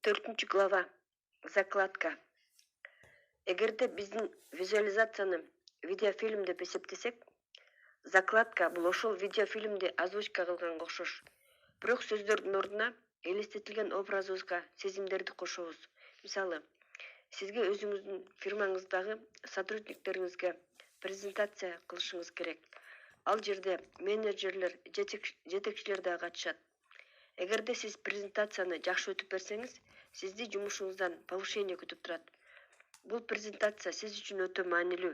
4 глава. Закладка. Эгерде биздин визуализацияны видеофильм деп эсептесек, закладка бул ошол видеофильмди озвучка кылганга окшош. Бирок сөздөрдүн ордуна элестетилген образыбызга сезимдерди кошобуз. Мисалы, сизге өзүңүздүн фирмаңыздагы сотрудниктериңизге презентация кылышыңыз керек. Ал жерде менеджерлер, жетекчилер да катышат. Эгерде сиз презентацияны жакшы өтүп берсеңиз, сизди жумушуңуздан повышение күтүп турат. Бул презентация сиз үчүн өтө маанилүү.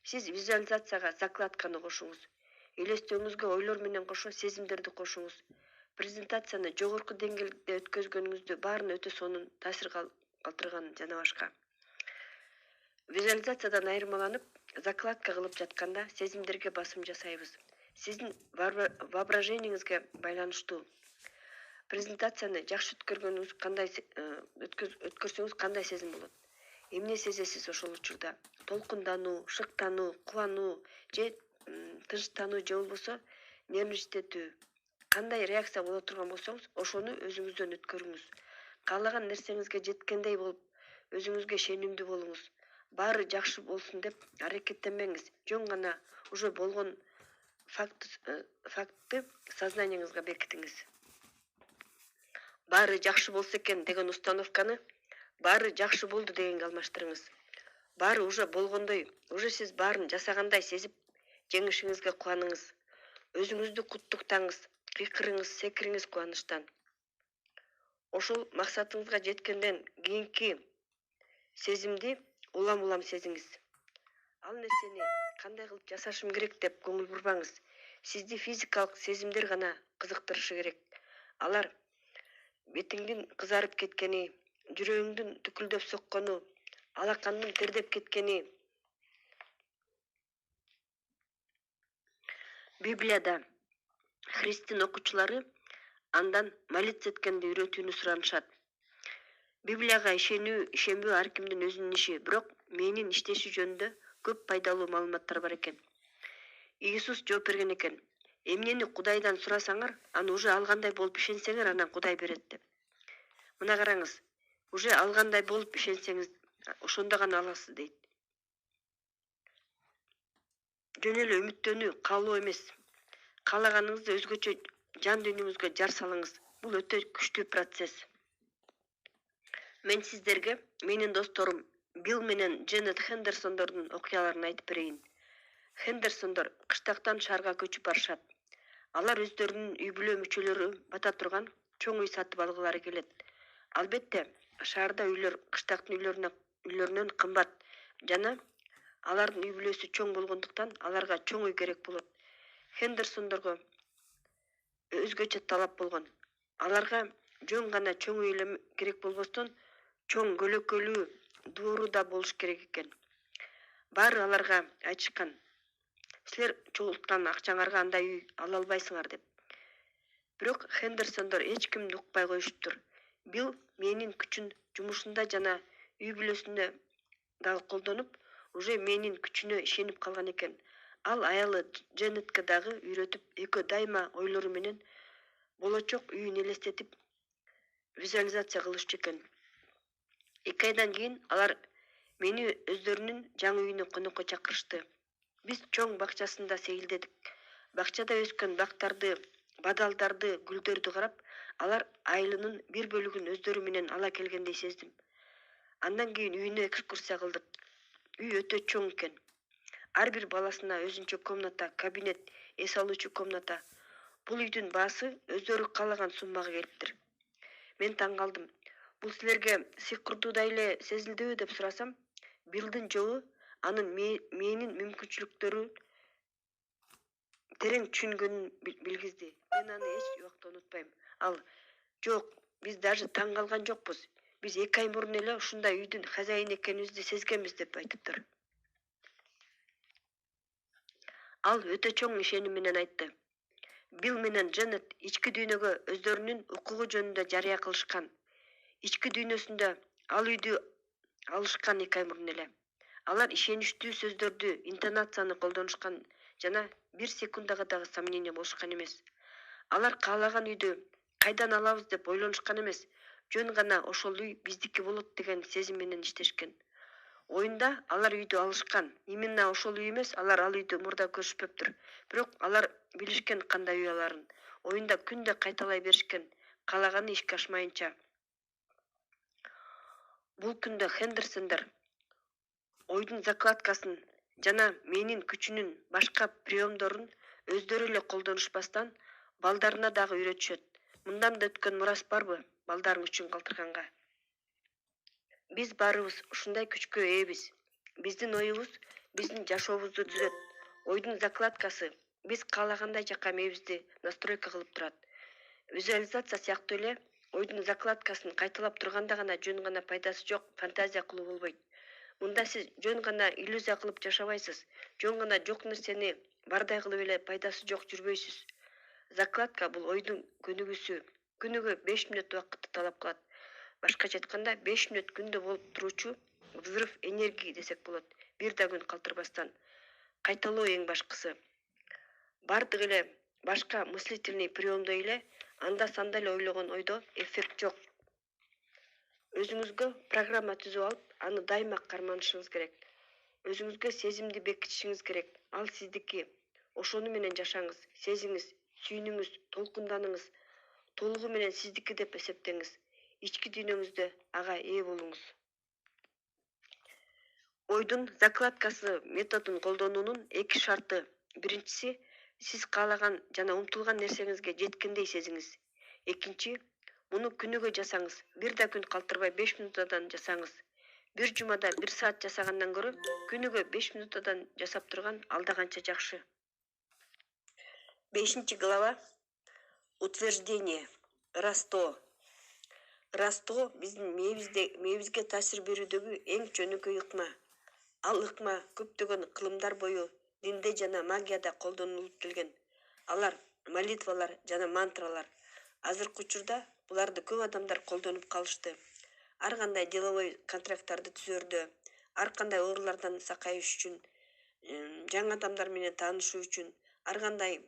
Сиз визуализацияга закладканы кошуңуз. Элестөөңүзгө ойлор менен кошо сезимдерди кошуңуз. Презентацияны жогорку деңгээлде өткөзгөнүңүздү баарын өтө сонун таасир калтырган жана башка. Визуализациядан айырмаланып, закладка кылып жатканда сезимдерге басым жасайбыз. Сиздин воображениеңизге байланыштуу. Презентацияны жакшы өткөрсөңүз кандай сезим болот? Эмне сезесиз ошол учурда? Толкундануу, шыктануу, кубануу же тынчтануу же болбосо нервничтетүү. Кандай реакция боло турган болсоңуз, ошону өзүңүздөн өткөрүңүз. Каалаган нерсеңизге жеткендей болуп, өзүңүзгө ишенимдүү болуңуз. Баары жакшы болсун деп аракеттенбеңиз. Жөн гана уже болгон фактты сознанияңызга бекитиңиз. Баары жакшы болсо экен деген установканы баары жакшы болду дегенге алмаштырыңыз. Баары уже болгондой, уже сиз баарын жасагандай сезип, жеңишиңизге кубаныңыз. Өзүңүздү куттуктаңыз, кыйкырыңыз, секириңиз кубанычтан. Ошол максатыңызга жеткенден кийинки сезимди улам сезиңиз. Ал нерсени кандай кылып жасашым керек деп көңүл бурбаңыз. Сизди физикалык сезимдер гана кызыктырышы керек. Алар бетиңдин кызарып кеткени, жүрөгүңдүн түкүлдөп соккону, алакандын тердеп кеткени. Библияда христиан окуучулары андан молиться эткенди үйрөтүүнү суранышат. Библияга ишенүү ар кимдин өзүнүн иши, бирок менин иштеши жөнүндө көп пайдалуу маалыматтар бар экен. Иисус жооп берген экен: эмнени Кудайдан сурасаңар, аны уже алгандай болуп ишенсеңер, анан Кудай берет деп. Мына караңыз, уже алгандай болуп ишенсеңиз, ошондо гана аласыз дейт. Жөн эле үмүттөнүү, каалоо эмес. Каалаганыңызды өзгөчө жан дүйнөңүзгө жар салыңыз. Бул өтө күчтүү процесс. Мен сиздерге менин досторум Билл менен Дженет Хендерсондордун окуяларын айтып берейин. Хендерсондор кыштактан шаарга көчүп барышат. Алар өздөрүнүн үй бүлө мүчөлөрү бата турган чоң үй сатып алгылары келет. Албетте, шаарда үйлөр кыштактын үйлөрүнөн кымбат жана алардын үй бүлөсү чоң болгондуктан аларга чоң үй керек болот. Хендерсондорго өзгөчө талап болгон. Аларга жөн гана чоң үй эле керек болбостон, чоң көлөкөлүү дууру да болуш керек экен. Баары аларга айтышкан: силер чогулткан акчаңарга андай үй ала албайсыңар деп. Бирок Хендерсондор эч кимди укпай коюшуптур. Билл менин күчүн жумушунда жана үй бүлөсүндө дагы колдонуп, уже менин күчүнө ишенип калган экен. Ал аялы Дженетке дагы үйрөтүп, экөө дайыма ойлору менен болочок үйүн элестетип визуализация кылышчу экен. 2 айдан кийин алар мени өздөрүнүн жаңы үйүнө конокко чакырышты. Биз чоң бакчасында сейилдедик. Бакчада өскөн бактарды, бадалдарды, гүлдөрдү карап, алар айылынын бир бөлүгүн өздөрү менен ала келгендей сездим. Андан кийин үйүнө экскурсия кылдык. Үй өтө чоң экен. Ар бир баласына өзүнчө комната, кабинет, эс алуучу комната. Бул үйдүн баасы өздөрү каалаган суммага келиптир. Мен таң калдым. Бул силерге сыйкырдуудай эле сезилдиби деп сурасам, Биллдин жообу анын менин мүмкүнчүлүктөрү терең түшүнгөнүн билгизди. Мен аны эч убакта унутпайм. Ал: жок, биз даже таң калган жокпуз. Биз 2 ай мурун эле ушундай үйдүн хозяйыны экенибизди сезгенбиз деп айтыптыр. Ал өтө чоң ишеним менен айтты. Билл менен Дженет ички дүйнөгө өздөрүнүн укугу жөнүндө жарыя кылышкан. Ички дүйнөсүндө ал үйдү алышкан 2 ай мурун эле. Алар ишеничтүү сөздөрдү, интонацияны колдонушкан жана 1 секундага дагы сомнение болушкан эмес. Алар каалаган үйдү кайдан алабыз деп ойлонушкан эмес. Жөн гана ошол үй биздики болот деген сезим менен иштешкен. Оюнда алар үйдү алышкан. Именно ошол үй эмес, алар ал үйдү мурда көрүшпөптүр. Бирок алар билишкен кандай үй аларын. Оюнда күндө кайталай беришкен, каалаганы ишке ашмайынча. Бул күндө Хендерсондор ойдун закладкасын жана менин күчүнүн башка приемдорун өздөрү эле колдонушпастан балдарына дагы үйрөтүшөт. Мындан да өткөн мурас барбы балдарың үчүн калтырганга? Биз баарыбыз ушундай күчкө ээбиз. Биздин оюбуз биздин жашообузду түзөт. Ойдун закладкасы биз каалагандай жака мээбизди настройка кылып турат. Визуализация сыяктуу эле ойдун закладкасын кайталап турганда гана жөн гана пайдасы жок фантазия кылуу болбойт. Мында сиз жөн гана иллюзия кылып жашабайсыз. Жөн гана жок нерсени бардай кылып эле пайдасы жок жүрбөйсүз. Закладка бул ойдун көнүгүүсү. Күнүгө 5 мүнөт убакытты талап кылат. Башкача айтканда 5 мүнөт күндө болуп туруучу взрыв энергии десек болот. Бир да күн калтырбастан. Кайталоо эң башкысы. Бардык эле башка мыслительный приемдой эле анда санда эле ойлогон ойдо эффект жок. Өзүңүзгө программа түзүп алып, аны дайыма карманышыңыз керек. Өзүңүзгө сезимди бекитишиңиз керек. Ал сиздики. Ошону менен жашаңыз, сезиңиз, сүйүнүңүз, толкунданыңыз. Толугу менен сиздики деп эсептеңиз. Ички дүйнөңүздө ага ээ болуңуз. Ойдун закладкасы методун колдонуунун 2 шарты. Биринчиси, сиз каалаган жана умтулган нерсеңизге жеткендей сезиңиз. Экинчи, муну күнүгө жасаңыз. Бир да күн калтырбай 5 мүнөттөн жасаңыз. Бир жумада 1 саат жасагандан көрө күнүгө 5 мүнөттөн жасап турган алда канча жакшы. 5-глава. Утверждение. Ырастоо. Ырастоо биздин мээбизге таасир берүүдөгү эң жөнөкөй ыкма. Ал ыкма көптөгөн кылымдар бою динде жана магияда колдонулуп келген. Алар молитвалар жана мантралар. Азыркы учурда буларды көп адамдар колдонуп калышты. Ар кандай деловой контракттарды түзөрдө, ар кандай оорулардан сакайыш үчүн, жаңы адамдар менен таанышуу үчүн, ар кандай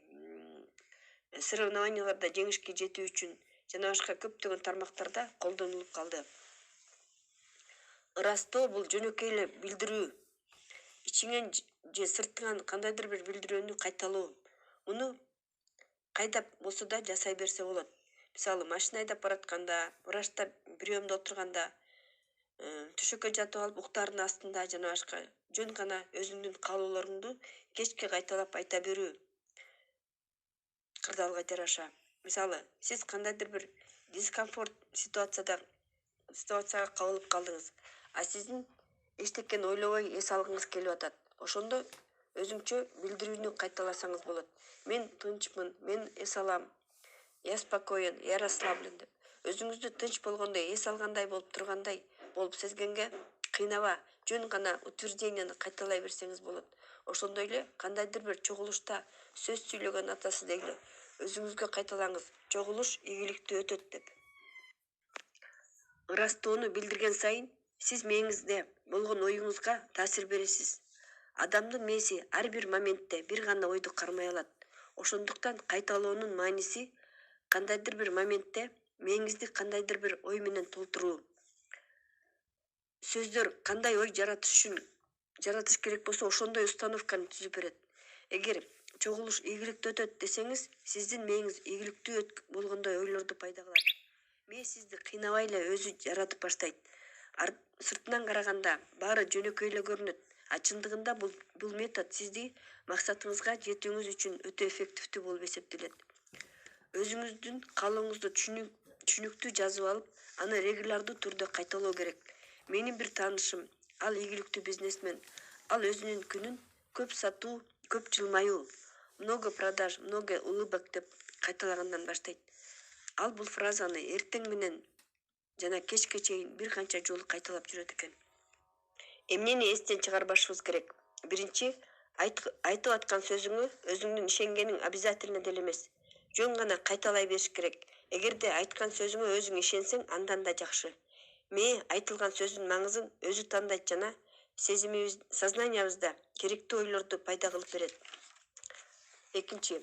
соревнованияларда жеңишке жетүү үчүн жана башка көптөгөн тармактарда колдонулуп калды. Ырастоо бул жөнөкөй эле билдирүү. Ичиңен же сыртыңан кандайдыр бир билдирүүнү кайталоо. Муну кайда болсо да жасай берсе болот. Мисалы, машина айдап баратканда, врачта приемдо отурганда, төшөккө жатып алып уктардын астында жана башка жөн гана өзүңдүн каалоолоруңду кечке кайталап айта берүү. Кырдаалга жараша. Мисалы, сиз кандайдыр бир дискомфорт ситуацияга кабылып калдыңыз, а сиздин эчтекени ойлобой эс алгыңыз келип атат. Ошондо өзүңчө билдирүүнү кайталасаңыз болот. Мен тынчмын, мен эс алам. Я спокоен, я расслаблен деп. Өзүңүздү тынч болгондой, эс алгандай болуп тургандай болуп сезгенге кыйнава, жөн гана утвержденияны кайталай берсеңиз болот. Ошондой эле кандайдыр бир чогулушта сөз сүйлөгөн атасы дегиле өзүңүзгө кайталаңыз. Чогулуш ийгиликтүү өтөт деп. Ырастоону билдирген сайын сиз мээңизде болгон оюңузга таасир бересиз. Адамдын мээси ар бир моментте бир гана ойду кармай алат. Ошондуктан кайталоонун мааниси кандайдыр бир моментте мээңизди кандайдыр бир ой менен толтуруу. Сөздөр кандай ой жаратыш керек болсо ошондой установканы түзүп берет. Эгер чогулуш ийгиликтүү өтөт десеңиз, сиздин мээңиз ийгиликтүү болгондой ойлорду пайда кылат. Мээ сизди кыйнабай эле өзү жаратып баштайт. Сыртынан караганда баары жөнөкөй эле көрүнөт, а чындыгында бул метод сизди максатыңызга жетүүңүз үчүн өтө эффективдүү болуп эсептелет. Өзүңүздүн каалооңузду түшүнүктүү жазып алып, аны регулярдуу түрдө кайталоо керек. Менин бир таанышым, ал ийгиликтүү бизнесмен, ал өзүнүн күнүн көп сатуу, көп жылмаюу, много продаж, много улыбок деп кайталагандан баштайт. Ал бул фразаны эртең менен жана кечке чейин бир канча жолу кайталап жүрөт экен. Эмнени эстен чыгарбашыбыз керек? Биринчи, айтып аткан сөзүңө өзүңдүн ишенгениң обязательно деле эмес. Жөн гана кайталай бериш керек. Эгерде айткан сөзүңө өзүң ишенсең, андан да жакшы. Мээ айтылган сөздүн маңызын өзү тандайт жана сознаниябызда керектүү ойлорду пайда кылып берет. Экинчи,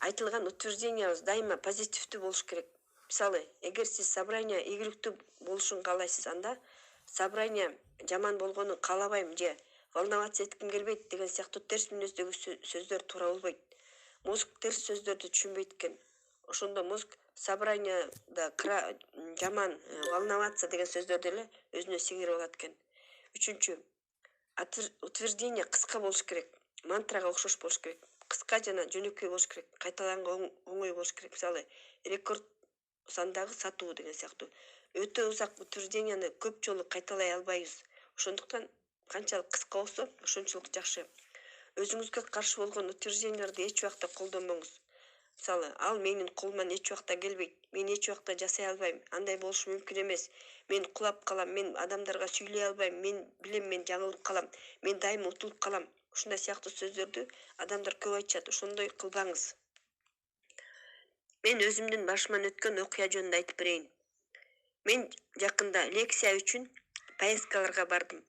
айтылган утверждениябыз дайыма позитивдүү болуш керек. Мисалы, эгер сиз собрание ийгиликтүү болушун каалайсыз, анда собрание жаман болгонун каалабайм же волноваться этким келбейт деген сыяктуу терс мүнөздөгү сөздөр туура болбойт. Мозг терс сөздөрдү түшүнбөйт экен. Ошондо мозг собранияда жаман волноваться деген сөздөрдү эле өзүнө сиңирип алат экен. Үчүнчү, утверждение кыска болуш керек. Мантрага окшош болуш керек. Кыска жана жөнөкөй болуш керек. Кайталанганга оңой болуш керек. Мисалы, рекорд сандагы сатуу деген сыяктуу. Өтө узак утвержденияны көп жолу кайталай албайбыз. Ошондуктан канчалык кыска болсо, ошончолук жакшы. Өзүңүзгө каршы болгон утвержденияларды эч убакта колдонбоңуз. Мисалы, ал менин колуман эч убакта келбейт. Мен эч убакта жасай албайм. Андай болушу мүмкүн эмес. Мен кулап калам. Мен адамдарга сүйлөй албайм. Мен билем, мен жаңылып калам. Мен дайыма утулуп калам. Ушундай сыяктуу сөздөрдү адамдар көп айтышат. Ошондой кылбаңыз. Мен өзүмдүн башыман өткөн окуя жөнүндө айтып берейин. Мен жакында лекция үчүн поездкаларга бардым.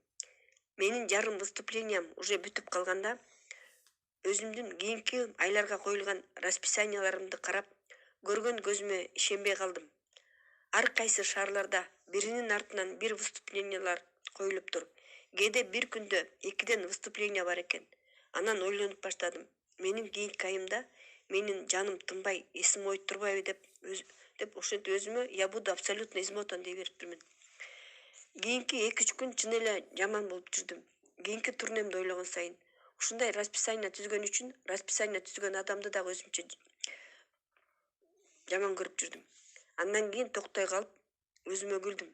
Менин жарым выступлениям уже бүтүп калганда, өзүмдүн кийинки айларга коюлган расписанияларымды карап, көргөн көзүмө ишенбей калдым. Ар кайсы шаарларда биринин артынан бир выступлениялар коюлуптур. Кээде бир күндө 2 выступления бар экен. Анан ойлонуп баштадым. Менин кийинки айымда менин жаным тынбай, эсим ойуп турбайбы деп ошентип өзүмө я буду абсолютно измотан дей бериптирмин. Кийинки 2-3 күн чын эле жаман болуп жүрдүм. Кийинки турнемди ойлогон сайын. Ушундай расписание түзгөн үчүн расписание түзгөн адамды дагы өзүмчө жаман көрүп жүрдүм. Андан кийин токтой калып, өзүмө күлдүм.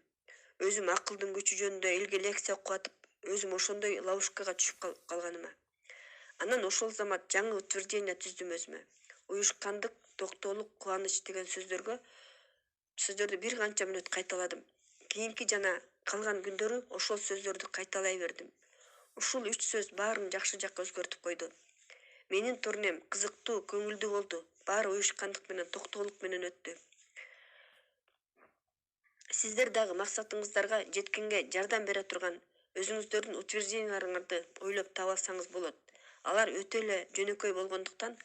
Өзүм акылдын күчү жөнүндө элге лекция окуп атып, өзүм ошондой ловушкага түшүп калганыма. Анан ошол замат жаңы утверждение түздүм өзүмө. Уюшкандык, токтоолук, кубаныч деген сөздөрдү бир канча мүнөт кайталадым. Кийинки жана калган күндөрү ошол сөздөрдү кайталай бердим. Ушул 3 сөз баарын жакшы жакка өзгөртүп койду. Менин турнем кызыктуу, көңүлдүү болду. Баары уюшкандык менен, токтоолук менен өттү. Сиздер дагы максатыңыздарга жеткенге жардам бере турган өзүңүздөрдүн утвержденияларыңарды ойлоп таба алсаңыз болот. Алар өтө эле жөнөкөй болгондуктан,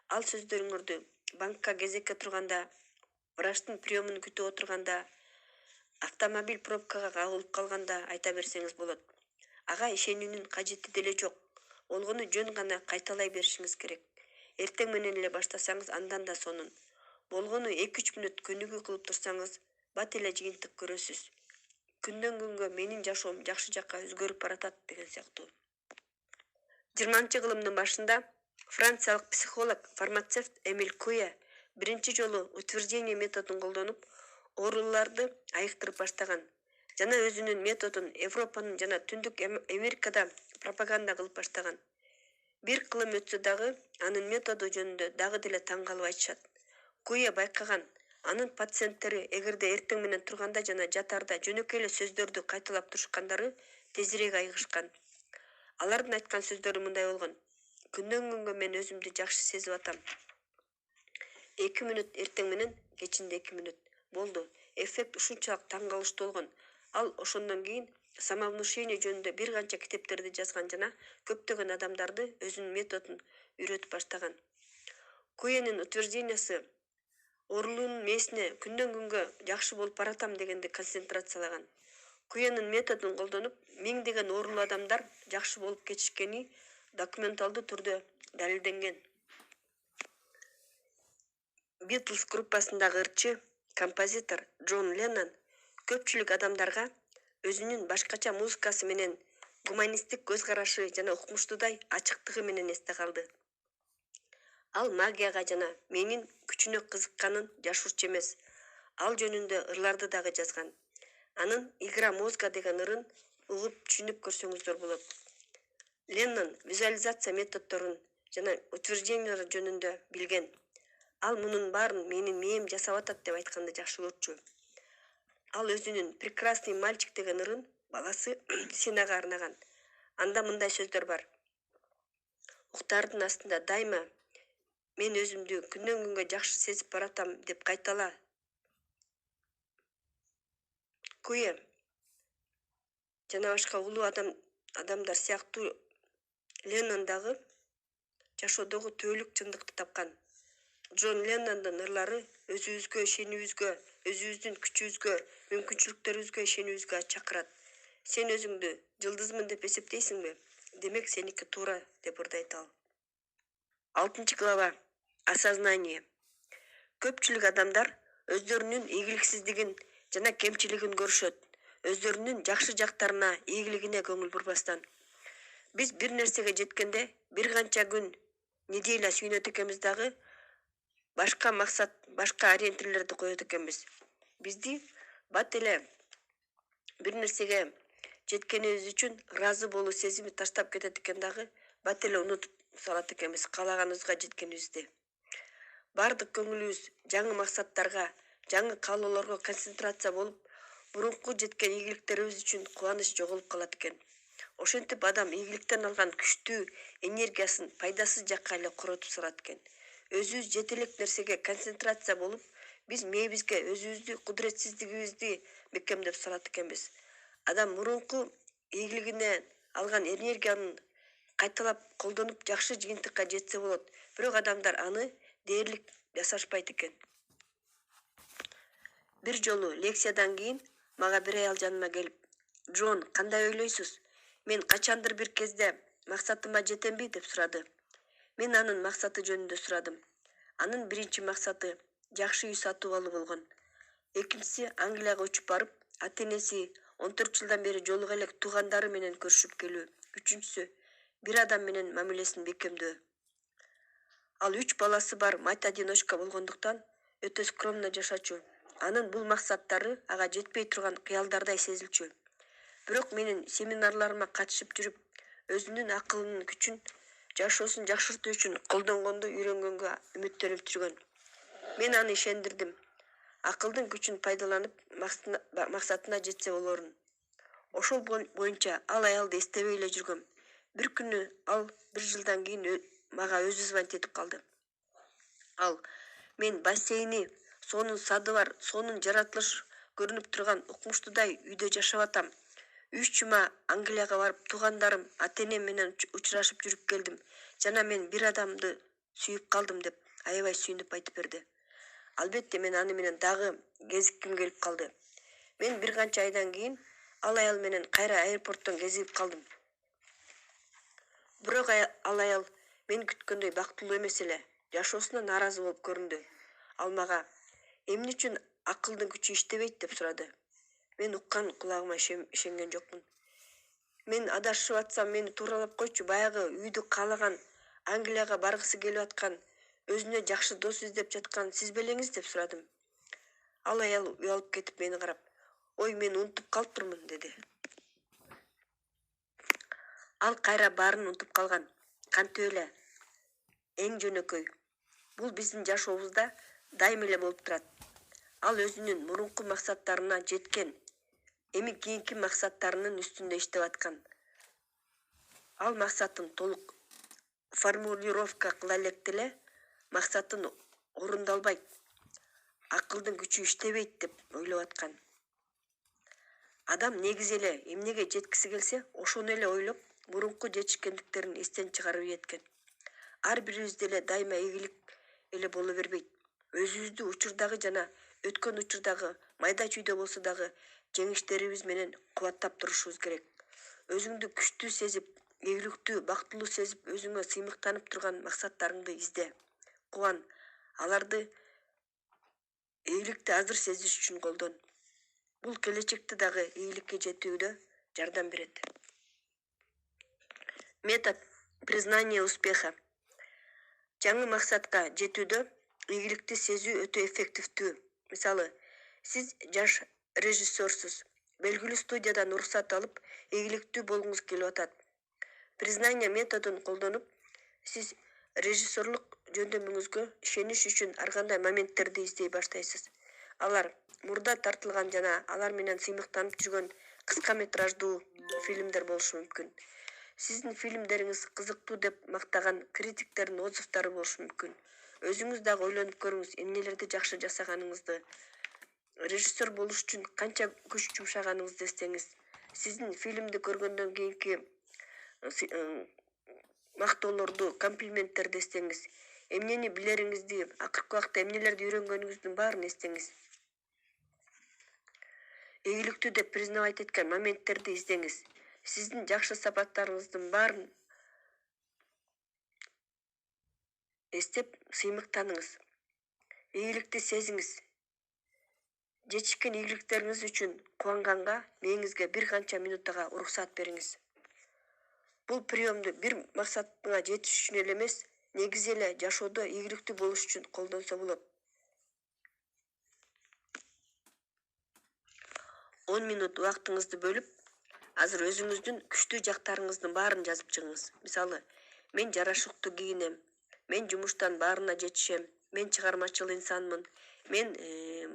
ал сөздөрүңөрдү банкка кезекке турганда, врачтын приемун күтүп отурганда, автомобиль пробкага кагылып калганда айта берсеңиз болот. Ага ишенүүнүн кажети деле жок. Болгону жөн гана кайталай беришиңиз керек. Эртең менен эле баштасаңыз андан да сонун. Болгону 2-3 мүнөт көнүгүү кылып турсаңыз, бат эле жыйынтык көрөсүз. Күндөн күнгө менин жашоом жакшы жакка өзгөрүп баратат деген сыяктуу. 20-кылымдын башында франциялык психолог, фармацевт Эмиль Куя биринчи жолу утверждение методун колдонуп, ооруларды айыктырып баштаган. Жана өзүнүн методун Европанын жана Түндүк Америкада пропаганда кылып баштаган. Бир кылым өтсө дагы анын методу жөнүндө дагы деле таң калып айтышат. Куя байкаган, анын пациенттери эгерде эртең менен турганда жана жатарда жөнөкөй эле сөздөрдү кайталап турушкандары тезирээк айыгышкан. Алардын айткан сөздөрү мындай болгон. Күндөн күнгө мен өзүмдү жакшы сезип атам. 2 мүнөт эртең менен, кечинде 2 мүнөт. Болду. Эффект ушунчалык таң калыштуу болгон. Ал ошондон кийин самовнушение жөнүндө бир канча китептерди жазган жана көптөгөн адамдарды өзүнүн методун үйрөтүп баштаган. Куенин утверждениясы оорулуунун мээсине күндөн күнгө жакшы болуп баратам дегенди концентрациялаган. Куенин методун колдонуп, миңдеген оорулуу адамдар жакшы болуп кетишкени документалдуу түрдө далилденген. Битлз группасындагы ырчы, композитор Джон Леннон көпчүлүк адамдарга өзүнүн башкача музыкасы менен гуманисттик көз карашы жана укмуштуудай ачыктыгы менен эсте калды. Ал магияга жана менин күчүнө кызыкканын жашуурчу эмес. Ал жөнүндө ырларды дагы жазган. Анын «Игра мозга» деген ырын угуп түшүнүп көрсөңүздөр болот. Леннон визуализация методдорун жана утверждениялар жөнүндө билген. Ал мунун баарын менин мээм жасап атат деп айтканды жакшы көрчү. Ал өзүнүн «Прекрасный мальчик» деген ырын баласы Синага арнаган. Анда мындай сөздөр бар. Уктардын астында дайыма мен өзүмдү күндөн күнгө жакшы сезип баратам деп кайтала. Куя жана башка улуу адамдар сыяктуу Леннон дагы жашоодогу түбөлүк чындыкты тапкан. Джон Леннондун ырлары өзүбүзгө ишенүүбүзгө, өзүбүздүн күчүбүзгө, мүмкүнчүлүктөрүбүзгө ишенүүбүзгө чакырат. Сен өзүңдү жылдызмын деп эсептейсиңби? Демек сеники туура, деп ырдайт ал. 6 глава. Осознание. Көпчүлүк адамдар өздөрүнүн ийгиликсиздигин жана кемчилигин көрүшөт. Өздөрүнүн жакшы жактарына, ийгилигине көңүл бурбастан. Биз бир нерсеге жеткенде бир канча күн, неделя сүйүнөт экенбиз дагы, башка максат, башка ориентирлерди коет экенбиз. Бизди бат эле бир нерсеге жеткенибиз үчүн ыраазы болуу сезими таштап кетет экен дагы, бат эле унутуп салат экенбиз каалаганыбызга жеткенибизди. Бардык көңүлүбүз жаңы максаттарга, жаңы каалоолорго концентрация болуп, мурунку жеткен ийгиликтерибиз үчүн кубаныч жоголуп калат экен. Ошентип адам ийгиликтен алган күчтүү энергиясын пайдасыз жакка эле коротуп салат экен. Өзүбүз жете элек нерсеге концентрация болуп, биз мээбизге өзүбүздү кудуретсиздигибизди бекемдеп салат экенбиз. Адам мурунку ийгилигине алган энергиянын кайталап колдонуп жакшы жыйынтыкка жетсе болот. Бирок адамдар аны дээрлик жасашпайт экен. Бир жолу лекциядан кийин мага бир аял жаныма келип: "Джон, кандай ойлойсуз? Мен качандыр бир кезде максатыма жетемби?" деп сурады. Мен анын максаты жөнүндө сурадым. Анын биринчи максаты жакшы үй сатып алуу болгон. Экинчиси Англияга учуп барып, ата-энеси 14 жылдан бери жолуга элек туугандары менен көрүшүп келүү. Үчүнчүсү бир адам менен мамилесин бекемдөө. Ал 3 баласы бар мать-одиночка болгондуктан өтө скромно жашачу. Анын бул максаттары ага жетпей турган кыялдардай сезилчү. Бирок менин семинарларыма катышып жүрүп, өзүнүн акылынын күчүн, жашоосун жакшыртуу үчүн колдонгонду үйрөнгөнгө үмүттөнүп жүргөн. Мен аны ишендирдим. Акылдын күчүн пайдаланып, максатына жетсе болорун. Ошол боюнча ал аялды эстебей эле жүргөм. Бир күнү ал 1 жылдан кийин мага өзү звонить этип калды. Ал: "Мен бассейни, сонун сады бар, сонун жаратылыш көрүнүп турган укмуштуудай үйдө жашап атам. 3 жума Англияга барып, туугандарым, ата-энем менен учурашып жүрүп келдим. Жана мен бир адамды сүйүп калдым", деп аябай сүйүнүп айтып берди. Албетте, мен аны менен дагы кезикким келип калды. Мен бир канча айдан кийин ал аял менен кайра аэропорттон кезигип калдым. Бирок ал аял мен күткөндөй бактылуу эмес эле, жашоосуна нааразы болуп көрүндү. Ал мага: "Эмне үчүн акылдын күчү иштебейт?" деп сурады. Мен уккан кулагыма ишенген жокмун. "Мен адашып атсам мени тууралап койчу, баягы үйдү каалаган, Англияга баргысы келип аткан, өзүнө жакшы дос издеп жаткан сиз белеңиз?" деп сурадым. Ал аял уялып кетип мени карап: "Ой, мен унутуп калыптырмын", деди. Ал кайра баарын унутуп калган. Кантип эле? Эң жөнөкөй. Бул биздин жашообузда дайым эле болуп турат. Ал өзүнүн мурунку максаттарына жеткен, эми кийинки максаттарынын үстүндө иштеп аткан. Ал максатын толук формулировка кыла элек деле, максатын орундалбайт, акылдын күчү иштебейт деп ойлоп аткан. Адам негизи эле эмнеге жеткиси келсе, ошону эле ойлоп, мурунку жетишкендиктерин эстен чыгарып ийеткен. Ар бирибиз деле дайыма ийгилик эле боло бербейт. Өзүбүздү учурдагы жана өткөн учурдагы майда чүйдө болсо дагы жеңиштерибиз менен кубаттап турушубуз керек. Өзүңдү күчтүү сезип, ийгиликтүү, бактылуу сезип, өзүңө сыймыктанып турган максаттарыңды изде. Кубан, аларды ийгиликти азыр сезиш үчүн колдон. Бул келечекте дагы ийгиликке жетүүгө жардам берет. Метод признания успеха. Жаңы максатка жетүүдө ийгиликти сезүү өтө эффективдүү. Мисалы, сиз жаш режиссерсуз. Белгилүү студиядан уруксат алып, ийгиликтүү болгуңуз келип атат. Признание методун колдонуп, сиз режиссерлук жөндөмүңүзгө ишениш үчүн ар кандай моменттерди издей баштайсыз. Алар мурда тартылган жана алар менен сыймыктанып жүргөн кыска метраждуу фильмдер болушу мүмкүн. Сиздин фильмдериңиз кызыктуу деп мактаган критиктердин отзывдары болушу мүмкүн. Өзүңүз дагы ойлонуп көрүңүз, эмнелерди жакшы жасаганыңызды, режиссер болуш үчүн канча күч жумшаганыңызды эстеңиз. Сиздин фильмди көргөндөн кийинки мактоолорду, комплименттерди эстеңиз. Эмнени билериңизди, акыркы убакта эмнелерди үйрөнгөнүңүздүн баарын эстеңиз. Ийгиликтүү деп признавать эткен моменттерди издеңиз. Сиздин жакшы сапаттарыңыздын баарын эстеп сыймыктаныңыз. Ийгиликти сезиңиз. Жетишкен ийгиликтериңиз үчүн кубанганга мээңизге бир канча минуттага уруксаат бериңиз. Бул приемду бир максатыңа жетиш үчүн эле эмес, негизи эле жашоодо ийгиликтүү болуш үчүн колдонсо болот. 10 минут убактыңызды бөлүп, азыр өзүңүздүн күчтүү жактарыңыздын баарын жазып чыгыңыз. Мисалы, мен жарашыктуу кийинем, мен жумуштан баарына жетишем, мен чыгармачыл инсанмын, мен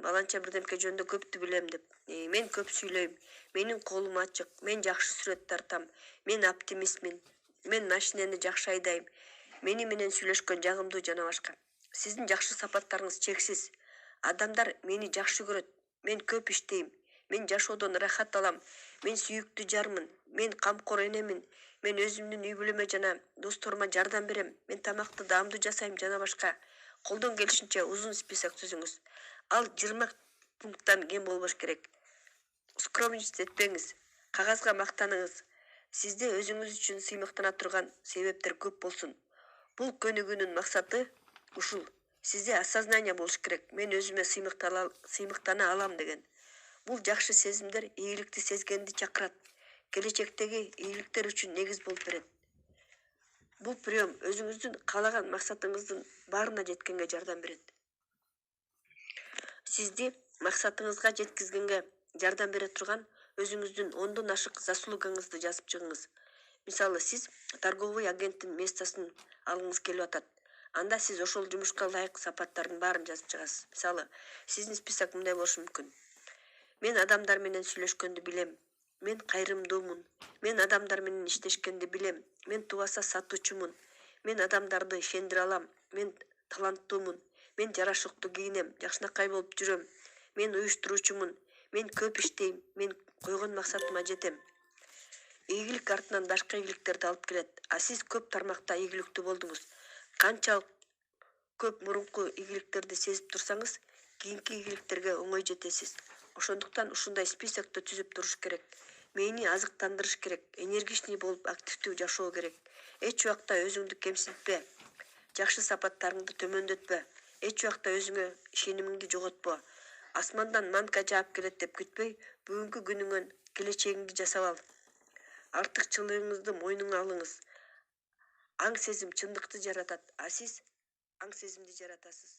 баланча бирдемке жөнүндө көптү билем деп, мен көп сүйлөйм, менин колум ачык, мен жакшы сүрөт тартам, мен оптимистмин, мен машинени жакшы айдайм, мени менен сүйлөшкөн жагымдуу жана башка. Сиздин жакшы сапаттарыңыз чексиз. Адамдар мени жакшы көрөт, мен көп иштейм, мен жашоодон рахат алам, мен сүйүктүү жармын, мен камкор энемин, мен өзүмдүн үй бүлөмө жана досторума жардам берем, мен тамакты даамдуу жасайм жана башка. Колдон келишинче узун список түзүңүз. Ал 20 пункттан кем болбош керек. Скромничать этпеңиз. Кагазга мактаныңыз. Сизде өзүңүз үчүн сыймыктана турган себептер көп болсун. Бул көнүгүүнүн максаты ушул. Сизде осознание болуш керек. Мен өзүмө сыймыктана алам деген. Бул жакшы сезимдер ийгиликти сезгенди чакырат. Келечектеги ийгиликтер үчүн негиз болуп берет. Бул прием өзүңүздүн каалаган максатыңыздын баарына жеткенге жардам берет. Сизди максатыңызга жеткизгенге жардам бере турган өзүңүздүн 10дон ашык заслугаңызды жазып чыгыңыз. Мисалы, сиз торговый агенттин местосын алгыңыз келип атат. Анда сиз ошол жумушка ылайык сапаттардын баарын жазып чыгасыз. Мисалы, сиздин список мындай болушу мүмкүн. Мен адамдар менен сүйлөшкөндү билем. Мен кайрымдуумун. Мен адамдар менен иштешкенди билем. Мен тубаса сатуучумун. Мен адамдарды ишендире алам. Мен таланттуумун. Мен жарашыктуу кийинем, жакшынакай болуп жүрөм. Мен уюштуруучумун. Мен көп иштейм. Мен койгон максатыма жетем. Ийгилик артынан башка ийгиликтерди алып келет. А сиз көп тармакта ийгиликтүү болдуңуз. Канчалык көп мурунку ийгиликтерди сезип турсаңыз, кийинки ийгиликтерге оңой жетесиз. Ошондуктан ушундай списокто түзүп туруш керек. Мени азыктандырыш керек. Энергичный болуп активдүү жашоо керек. Эч убакта өзүңдү кемсинтпе. Жакшы сапаттарыңды төмөндөтпө. Эч убакта өзүңө ишенимиңди жоготпо. Асмандан манка жаап келет деп күтпөй, бүгүнкү күнүңөн келечегиңди жасап ал. Артыкчылыгыңызды мойнуңа алыңыз. Аң сезим чындыкты жаратат, а сиз аң сезимди жаратасыз.